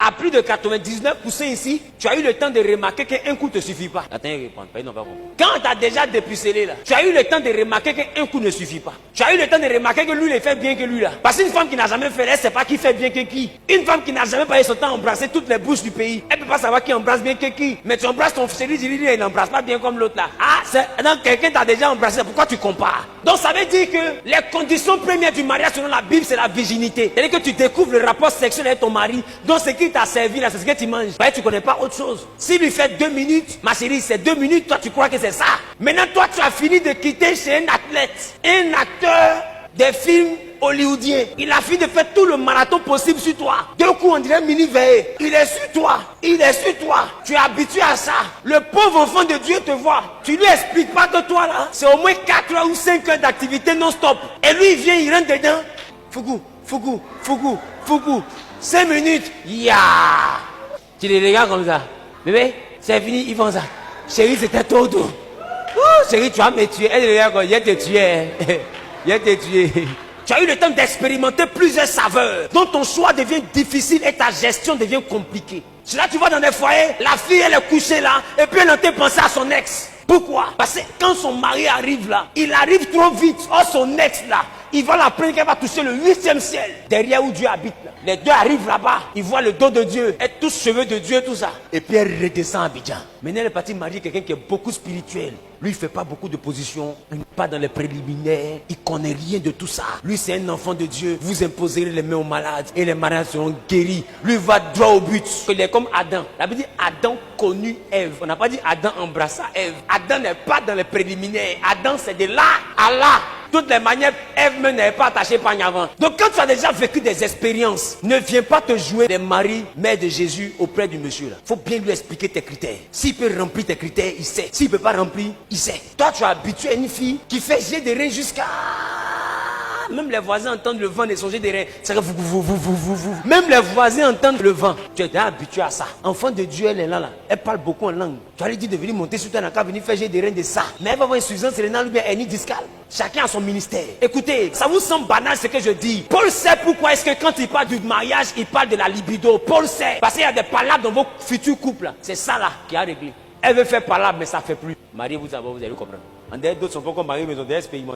À plus de 99% ici, tu as eu le temps de remarquer qu'un coup ne te suffit pas. Attends, répondre. Quand tu as déjà dépucelé là, tu as eu le temps de remarquer qu'un coup ne suffit pas. Tu as eu le temps de remarquer que lui, il fait bien que lui là. Parce qu'une femme qui n'a jamais fait, elle ne sait pas qui fait bien que qui. Une femme qui n'a jamais passé son temps à embrasser toutes les bouches du pays, elle ne peut pas savoir qui embrasse bien que qui. Mais tu embrasses ton chéri, il n'embrasse pas bien comme l'autre là. Ah, donc quelqu'un t'a déjà embrassé, pourquoi tu compares? Donc ça veut dire que les conditions premières du mariage selon la Bible, c'est la virginité. C'est-à-dire que tu découvres le rapport sexuel avec ton mari. Donc ce qui t'a servi là, c'est ce que tu manges. Tu ne connais pas autre chose. S'il lui fait 2 minutes, ma chérie, c'est 2 minutes, toi tu crois que c'est ça. Maintenant toi tu as fini de quitter chez un athlète, un acteur des films hollywoodien. Il a fini de faire tout le marathon possible sur toi. 2 coups on dirait mini-veillé. Il est sur toi. Il est sur toi. Tu es habitué à ça. Le pauvre enfant de Dieu te voit. Tu lui expliques pas que toi là, c'est au moins 4 heures ou 5 heures d'activité non-stop. Et lui il vient, il rentre dedans. Fougou. 5 minutes. Ya. Tu les regardes comme ça. Bébé, c'est fini, ils font ça. Chérie, c'était trop tôt. Chérie, tu vas me tuer. Elle regarde comme, il te tuer. Il te tuer. Tu as eu le temps d'expérimenter plusieurs saveurs. Donc ton choix devient difficile et ta gestion devient compliquée. Là, tu vas dans des foyers, la fille, elle est couchée là, et puis elle est en train de penser à son ex. Pourquoi? Parce que quand son mari arrive là, il arrive trop vite. Or, son ex là, il va l'apprendre qu'elle va toucher le 8e ciel. Derrière où Dieu habite là. Les deux arrivent là-bas, ils voient le dos de Dieu, et tous cheveux de Dieu, tout ça. Et puis elle redescend à Abidjan. Maintenant, elle est partie marier quelqu'un qui est beaucoup spirituel. Lui, il ne fait pas beaucoup de positions, il n'est pas dans les préliminaires, il ne connaît rien de tout ça. Lui, c'est un enfant de Dieu. Vous imposerez les mains aux malades et les malades seront guéris. Lui va droit au but. Il est comme Adam. La Bible dit Adam connut Ève. On n'a pas dit Adam embrassa Ève. Adam n'est pas dans les préliminaires. Adam, c'est de là à là. De toutes les manières, Ève même n'avait pas attaché par avant. Donc quand tu as déjà vécu des expériences, ne viens pas te jouer des maris, mère de Jésus auprès du monsieur là. Il faut bien lui expliquer tes critères. S'il peut remplir tes critères, il sait. S'il ne peut pas remplir, il sait. Toi, tu es habitué à une fille qui fait jet de reins jusqu'à... Même les voisins entendent le vent et songer des reins. C'est que vous. Même les voisins entendent le vent. Tu es déjà habitué à ça. Enfant de Dieu, elle est là. Elle parle beaucoup en langue. Tu as lui dit de venir monter sur toi, n'a venir faire jet des reins de ça. Mais elle va avoir une insuffisance rénale ou bien hernie discale. Chacun a son ministère. Écoutez, ça vous semble banal ce que je dis. Paul sait pourquoi est-ce que quand il parle du mariage, il parle de la libido. Paul sait. Parce qu'il y a des palabres dans vos futurs couples. C'est ça là qui a réglé. Elle veut faire palabre, mais ça ne fait plus. Mariez-vous d'abord, vous allez comprendre. En d'autres sont pas comme mariés, mais ils ont des expériments.